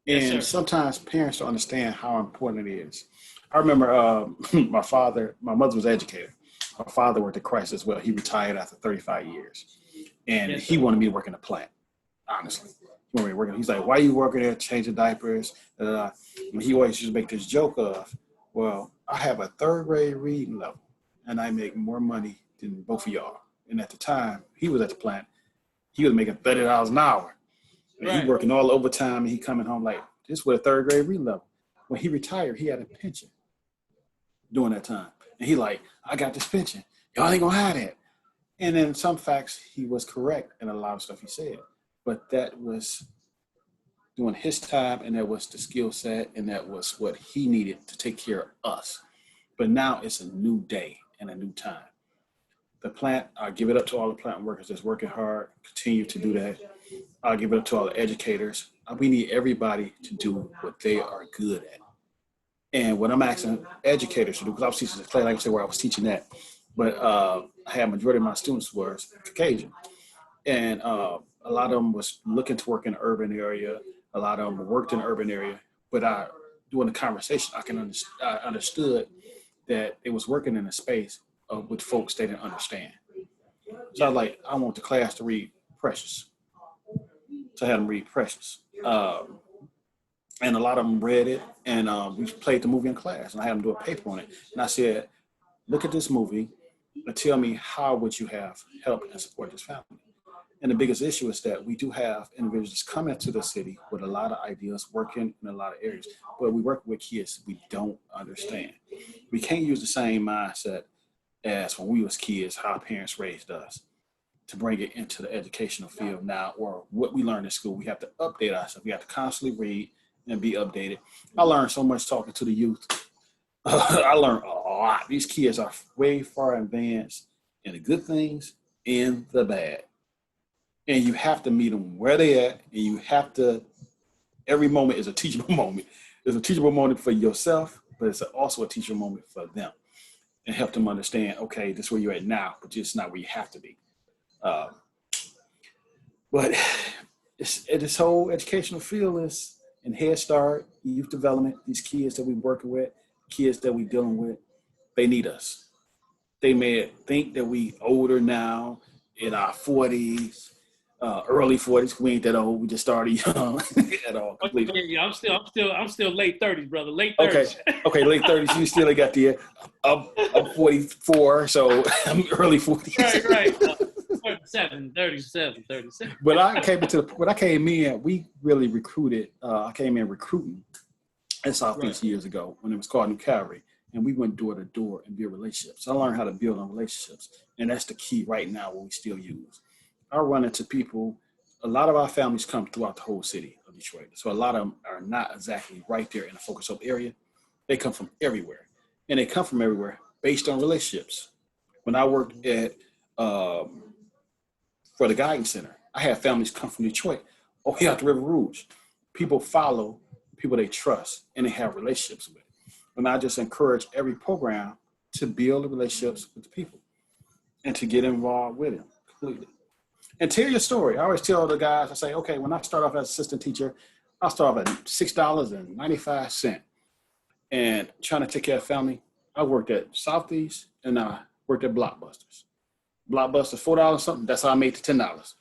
Yes, And sir. sometimes parents don't understand how important it is. I remember my mother was an educator. My father worked at Christ as well. He retired after 35 years. And Yes, he sir. wanted me to work in a plant, honestly. He wanted me to work. He's like, why are you working there, changing diapers? And he always used to make this joke of, well, I have a third grade reading level, and I make more money than both of y'all. And at the time, he was at the plant. He was making $30 an hour. And Right. he working all overtime, and he coming home like, this was a third grade reading level. When he retired, he had a pension during that time. And he like, I got this pension. Y'all ain't gonna have that. And in some facts, he was correct in a lot of stuff he said. But that was during his time, and that was the skill set, and that was what he needed to take care of us. But now it's a new day and a new time. The plant, I give it up to all the plant workers that's working hard, continue to do that. I'll give it up to all the educators. We need everybody to do what they are good at. And what I'm asking educators to do, because I was teaching the class, like I said, where I was teaching that, but I had majority of my students was Caucasian. And a lot of them was looking to work in the urban area. A lot of them worked in the urban area. But during the conversation, I understood that it was working in a space with folks they didn't understand. So I want the class to read Precious. So I had them read Precious. And a lot of them read it, and we played the movie in class, and I had them do a paper on it. And I said, look at this movie and tell me how would you have helped and support this family. And the biggest issue is that we do have individuals coming to the city with a lot of ideas, working in a lot of areas, but we work with kids we don't understand. We can't use the same mindset as when we was kids, how our parents raised us, to bring it into the educational field now, or what we learned in school. We have to update ourselves. We have to constantly read and be updated. I learned so much talking to the youth. I learned a lot. These kids are way far advanced in the good things and the bad. And you have to meet them where they at, and you have to, every moment is a teachable moment. It's a teachable moment for yourself, but it's also a teachable moment for them, and help them understand, okay, this is where you're at now, but it's not where you have to be. But this whole educational field is in Head Start, youth development, these kids that we're working with, kids that we're dealing with, they need us. They may think that we older now, in our 40s, early 40s. We ain't that old. We just started young at all. Completely. Yeah, I'm still late 30s, brother. Late 30s. Okay, late 30s. You still ain't got the. I'm 44, so I'm early 40s. Right. 37. But when I came in, we really recruited. I came in recruiting in Southeast years ago when it was called New Calvary, and we went door to door and build relationships. I learned how to build on relationships, and that's the key right now. What we still use. I run into people. A lot of our families come throughout the whole city of Detroit, so a lot of them are not exactly right there in the focus hub area. They come from everywhere, and they come from everywhere based on relationships. When I worked at for the Guidance Center, I had families come from Detroit all the way out to River Rouge. People follow people they trust and they have relationships with. And I just encourage every program to build the relationships with the people and to get involved with them completely. And tell your story. I always tell the guys, I say, okay, when I start off as assistant teacher, I'll start off at $6.95 and trying to take care of family. I worked at Southeast and I worked at Blockbusters. Blockbuster, $4 something. That's how I made the $10.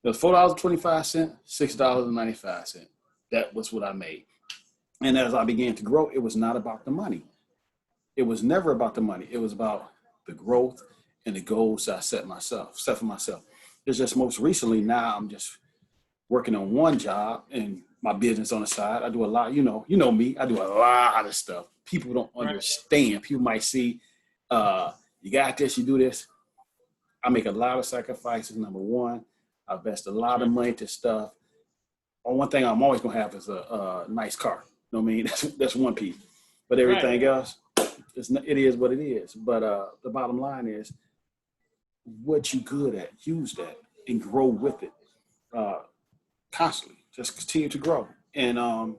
It was $4.25, $6.95. That was what I made. And as I began to grow, it was not about the money. It was never about the money. It was about the growth and the goals I set for myself. It's just most recently now I'm just working on one job and my business on the side. I do a lot, you know me, I do a lot of stuff. People don't understand. People might see, you got this, you do this. I make a lot of sacrifices. Number one, I invest a lot of money to stuff. One thing I'm always gonna have is a nice car. You know what I mean? That's one piece. But everything else, it is what it is. But the bottom line is, what you good at, use that and grow with it constantly. Just continue to grow and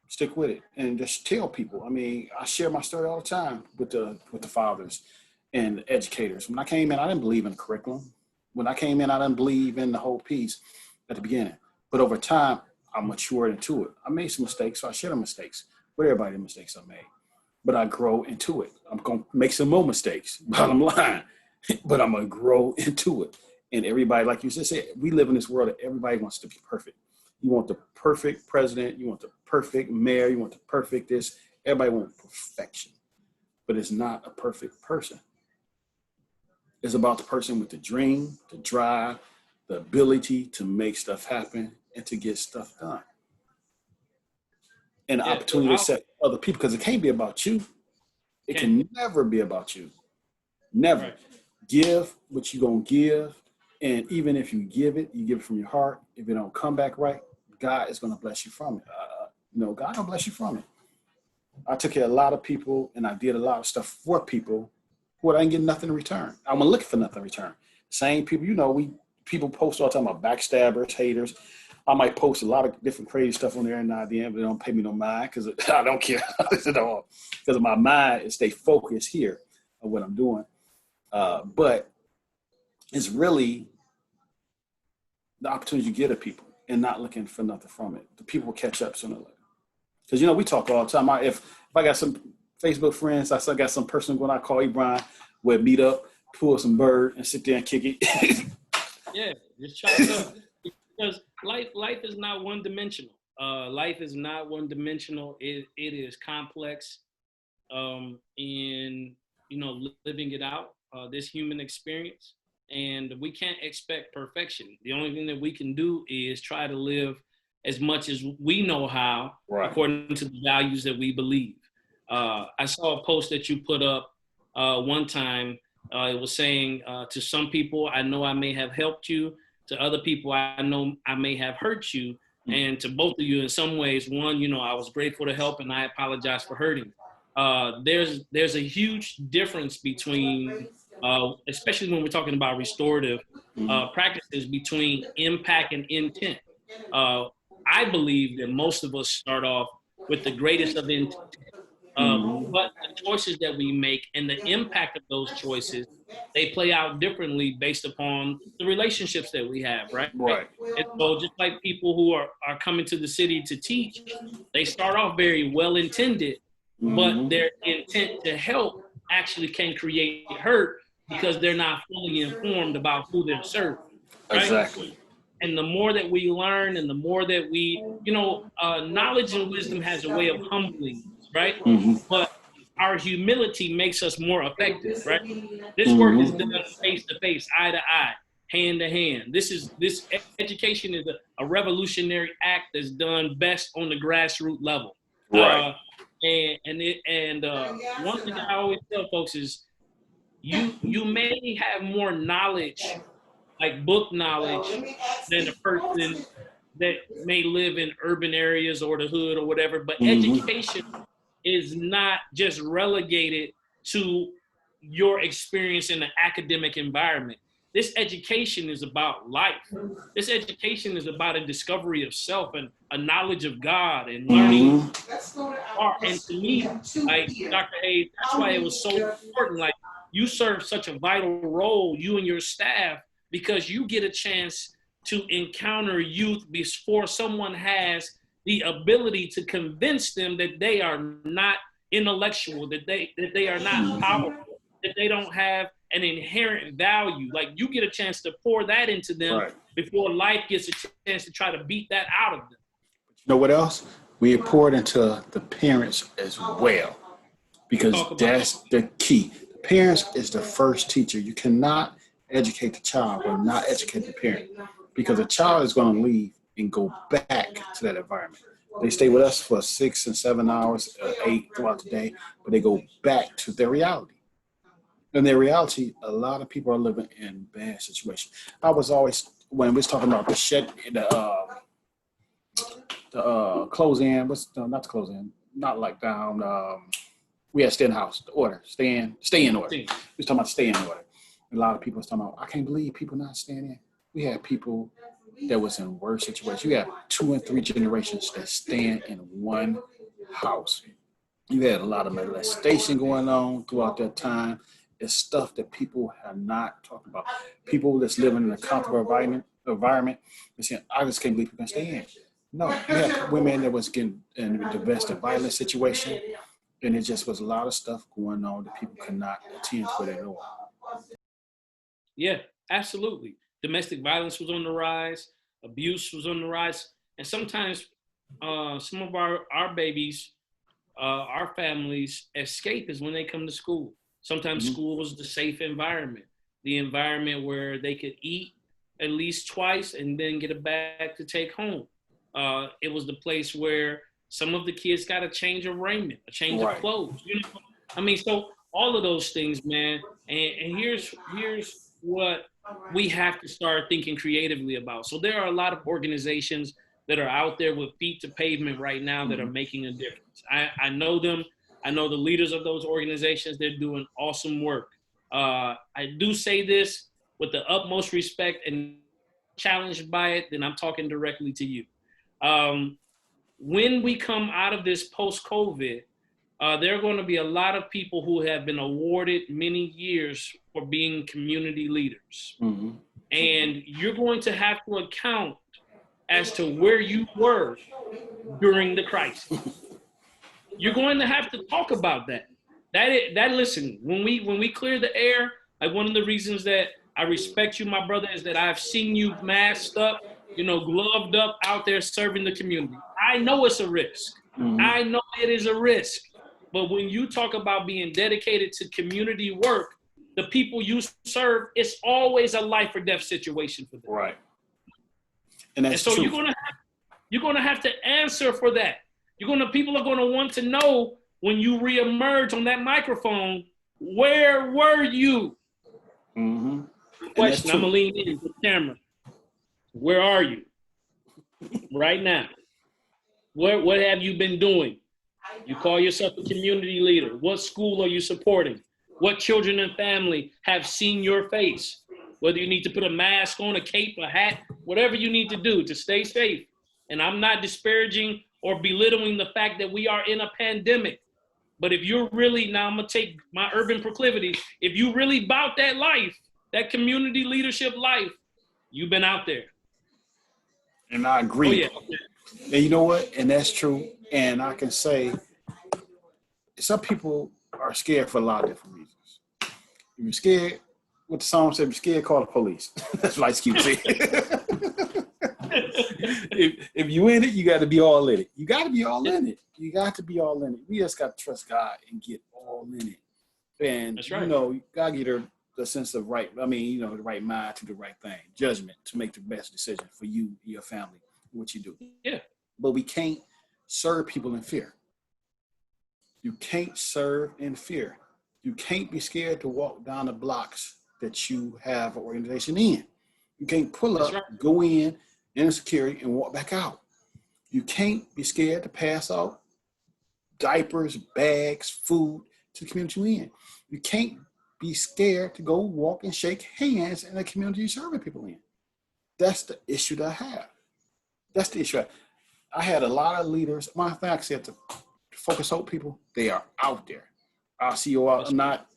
stick with it, and just tell people. I mean, I share my story all the time with the fathers and the educators. When I came in, I didn't believe in the curriculum. When I came in, I didn't believe in the whole piece at the beginning. But over time, I matured into it. I made some mistakes, so I share the mistakes with everybody, the mistakes I made. But I grow into it. I'm going to make some more mistakes, bottom line. But I'm going to grow into it. And everybody, like you just said, we live in this world that everybody wants to be perfect. You want the perfect president. You want the perfect mayor. You want the perfect this. Everybody wants perfection. But it's not a perfect person. It's about the person with the dream, the drive, the ability to make stuff happen and to get stuff done. And the opportunity to accept other people, because it can't be about you. It can never be about you. Never. Right. Give what you're going to give. And even if you give it from your heart. If it don't come back right, God is going to bless you from it. God will bless you from it. I took care of a lot of people, and I did a lot of stuff for people who I didn't get nothing in return. I wasn't looking for nothing in return. Same people, people post all the time about backstabbers, haters. I might post a lot of different crazy stuff on there, and at the end, but they don't pay me no mind because I don't care at all. Because my mind is stay focused here on what I'm doing. But it's really the opportunity you get at people and not looking for nothing from it. The people will catch up sooner or later. Because, we talk all the time. If I got some Facebook friends, I still got some person when I call Brian, we'll meet up, pull some bird, and sit there and kick it. Yeah, just chop it up. Because life is not one dimensional. Life is not one dimensional. It is complex. In living it out, this human experience, and we can't expect perfection. The only thing that we can do is try to live as much as we know how, right, according to the values that we believe. I saw a post that you put up one time. It was saying, to some people, I know I may have helped you. To other people, I know I may have hurt you. Mm-hmm. And to both of you, in some ways, one, I was grateful to help, and I apologize for hurting. There's a huge difference between, especially when we're talking about restorative practices, between impact and intent. I believe that most of us start off with the greatest of intent. But the choices that we make and the impact of those choices, they play out differently based upon the relationships that we have, right? Right. And so just like people who are coming to the city to teach, they start off very well-intended, but their intent to help actually can create hurt because they're not fully informed about who they're serving. Right? Exactly. And the more that we learn and the more that we, knowledge and wisdom has a way of humbling, right? But our humility makes us more effective, right? This work is done face to face, eye to eye, hand to hand. This education is a revolutionary act that's done best on the grassroots level. Right. One thing I always tell folks is you may have more knowledge, like book knowledge, than a person that may live in urban areas or the hood or whatever, but education is not just relegated to your experience in an academic environment. This education is about life. This education is about a discovery of self and a knowledge of God and learning art. And to me, like Dr. Hayes, that's why it was so important. Like, you serve such a vital role, you and your staff, because you get a chance to encounter youth before someone has the ability to convince them that they are not intellectual, that they are not powerful, that they don't have an inherent value. Like, you get a chance to pour that into them before life gets a chance to try to beat that out of them. You know what else? We pour it into the parents as well, because that's the key. The parents is the first teacher. You cannot educate the child but not educate the parent, because the child is going to leave and go back to that environment. They stay with us for 6 and 7 hours, 8 throughout the day, but they go back to their reality. In their reality, a lot of people are living in bad situations. I was always, when we was talking about the close in, not the close in, not like down, we had stay in the house, the order, stay in order. We was talking about stay in order. A lot of people was talking about, I can't believe people not staying in. We had people that was in worse situations. You had 2 and 3 generations that stand in one house. You had a lot of molestation going on throughout that time. It's stuff that people have not talked about. People that's living in a comfortable environment, they're saying, I just can't believe people can stay in. No, you had women that was getting in a domestic violence situation, and it just was a lot of stuff going on that people could not attend to at all. Yeah, absolutely. Domestic violence was on the rise, abuse was on the rise, and sometimes some of our babies, our families escape is when they come to school. Sometimes school was the safe environment, the environment where they could eat at least twice and then get a bag to take home. It was the place where some of the kids got a change of raiment, a change of clothes. You know, I mean, so all of those things, man. And here's what we have to start thinking creatively about. So there are a lot of organizations that are out there with feet to pavement right now that are making a difference. I know them. I know the leaders of those organizations. They're doing awesome work. I do say this with the utmost respect, and challenged by it, then I'm talking directly to you. When we come out of this post-COVID, there are going to be a lot of people who have been awarded many years for being community leaders. And you're going to have to account as to where you were during the crisis. You're going to have to talk about that. Listen, when we clear the air, like one of the reasons that I respect you, my brother, is that I've seen you masked up, gloved up out there serving the community. I know it's a risk. I know it is a risk. But when you talk about being dedicated to community work, the people you serve, it's always a life or death situation for them. Right. And so true. You're gonna have to answer for that. People are gonna want to know when you reemerge on that microphone, where were you? Question, I'm gonna lean in the camera. Where are you right now? What have you been doing? You call yourself a community leader. What school are you supporting? What children and family have seen your face? Whether you need to put a mask on, a cape, a hat, whatever you need to do to stay safe. And I'm not disparaging or belittling the fact that we are in a pandemic. But if you're really, now I'm going to take my urban proclivity, if you really about that life, that community leadership life, you've been out there. And I agree. Oh, yeah. And you know what? And that's true. And I can say some people are scared for a lot of different reasons. If you're scared, what the song said, if you're scared, call the police. That's what Ice Cube said. if you in it, you got to be all in it. You got to be all in it. You got to be all in it. We just got to trust God and get all in it. And, that's right. God give her the sense of right, the right mind to do the right thing, judgment to make the best decision for you, your family, what you do. Yeah. But we can't serve people in fear. You can't serve in fear. You can't be scared to walk down the blocks that you have an organization in. You can't pull up, go in security, and walk back out. You can't be scared to pass out diapers, bags, food to the community you're in. You can't be scared to go walk and shake hands in the community you're serving people in. That's the issue that I have. That's the issue. I had a lot of leaders. My fact said to Focus Hope people, they are out there. Our CEO, I'm not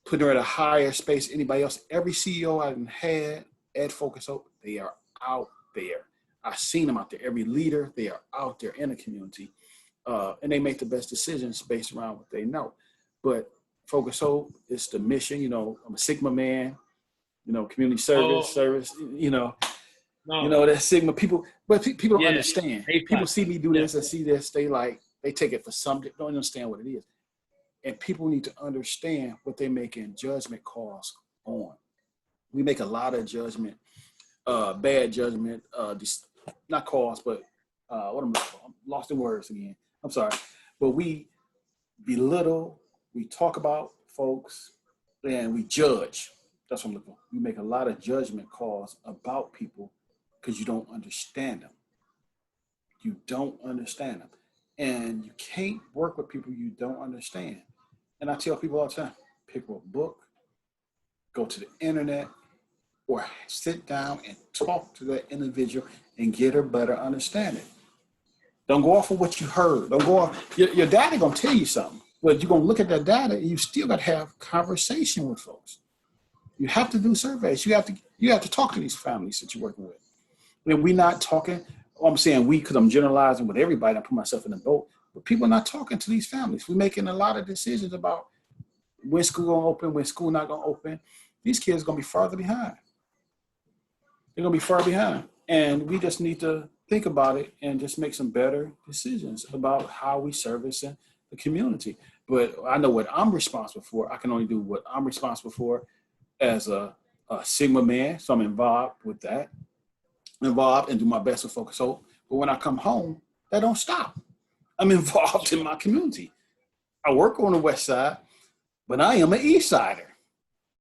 putting her at a higher space than anybody else. Every CEO I've had at Focus Hope, they are out there. I've seen them out there. Every leader, they are out there in the community. And they make the best decisions based around what they know. But Focus Hope is the mission. I'm a Sigma man, community service, that Sigma people, but people don't understand. People see me do this and see this, they take it for something, don't understand what it is. And people need to understand what they're making judgment calls on. We make a lot of judgment, bad judgment, not calls, but I'm lost in words again. I'm sorry. But we belittle, we talk about folks, and we judge. That's what I'm looking for. We make a lot of judgment calls about people because you don't understand them. You don't understand them. And you can't work with people you don't understand. And I tell people all the time, pick up a book, go to the internet, or sit down and talk to that individual and get a better understanding. Don't go off of what you heard. Don't go off. Your daddy gonna tell you something, but you're gonna look at that data and you still gotta have conversation with folks. You have to do surveys. You have to talk to these families that you're working with. And we're not talking. I'm saying we because I'm generalizing with everybody. I put myself in the boat, but people are not talking to these families. We're making a lot of decisions about when school gonna open, when school not gonna open. These kids are gonna be farther behind. They're gonna be far behind, and we just need to think about it and just make some better decisions about how we service the community. But I know what I'm responsible for. I can only do what I'm responsible for as a Sigma man, so I'm involved with that. Involved and do my best with Focus Hope. But when I come home, that don't stop. I'm involved in my community. I work on the West Side, but I am an East Sider.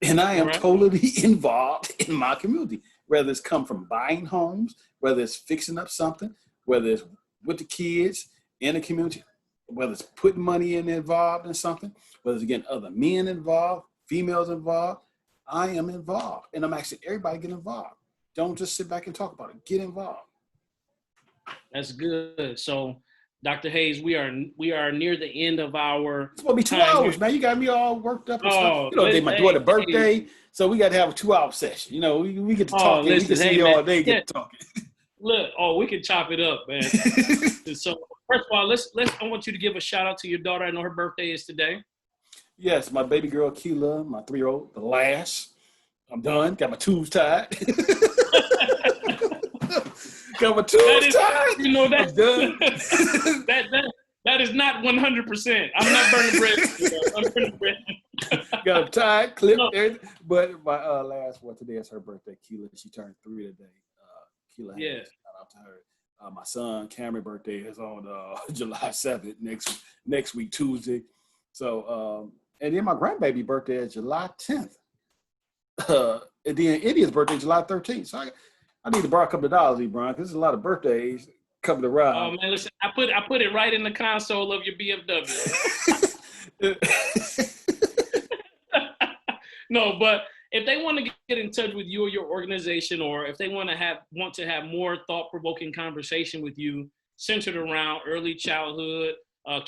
And I am totally involved in my community, whether it's come from buying homes, whether it's fixing up something, whether it's with the kids in the community, whether it's putting money involved in something, whether it's getting other men involved, females involved. I am involved. And I'm asking everybody to get involved. Don't just sit back and talk about it. Get involved. That's good. So, Dr. Hayes, we are near the end of our. It's gonna be 2 hours, man. You got me all worked up and stuff. You know, today my daughter's birthday, so we got to have a 2-hour session. You know, we get to talk. We can sit here all day, get to talking. Look, we can chop it up, man. So, first of all, I want you to give a shout out to your daughter. I know her birthday is today. Yes, my baby girl Keela, my 3-year-old, the last. I'm done. Got my tubes tied. Got my tubes tied. You know that. I'm done. That is not 100%. I'm not burning bread. I'm burning bread. Got them tied, clipped, everything. But my last one today is her birthday, Keela. She turned 3 today. Keela, yeah. Shout out to her. My son Cameron's birthday is on July 7th next week Tuesday. So and then my grandbaby birthday is July 10th. And then India's birthday is July 13th. So I need to borrow a couple of dollars, Brian, because there's a lot of birthdays coming around. Oh man, listen, I put it right in the console of your BMW. No, but if they want to get in touch with you or your organization, or if they want to have more thought-provoking conversation with you centered around early childhood,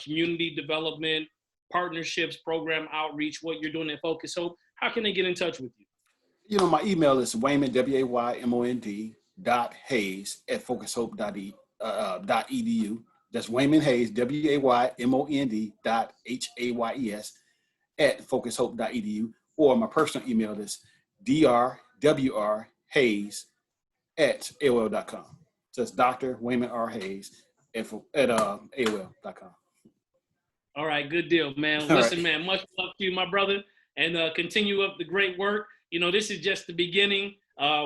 community development, partnerships, program outreach, what you're doing at Focus Hope, how can they get in touch with you? You know, my email is Waymond, WAYMOND, .Hayes at focushope.edu. That's Waymond Hayes, WAYMOND .HAYES at focushope.edu. Or my personal email is drwrhayes at AOL.com. So it's Dr. Waymond R. Hayes at AOL.com. All right, good deal, man. Listen, man, much love to you, my brother, and continue up the great work. You know, this is just the beginning.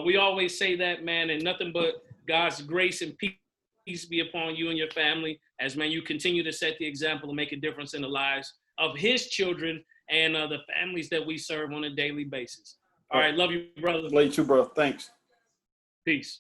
We always say that, man, and nothing but God's grace and peace be upon you and your family as, man, you continue to set the example and make a difference in the lives of his children and the families that we serve on a daily basis. All right, love you, brother. Love you too, bro. Thanks. Peace.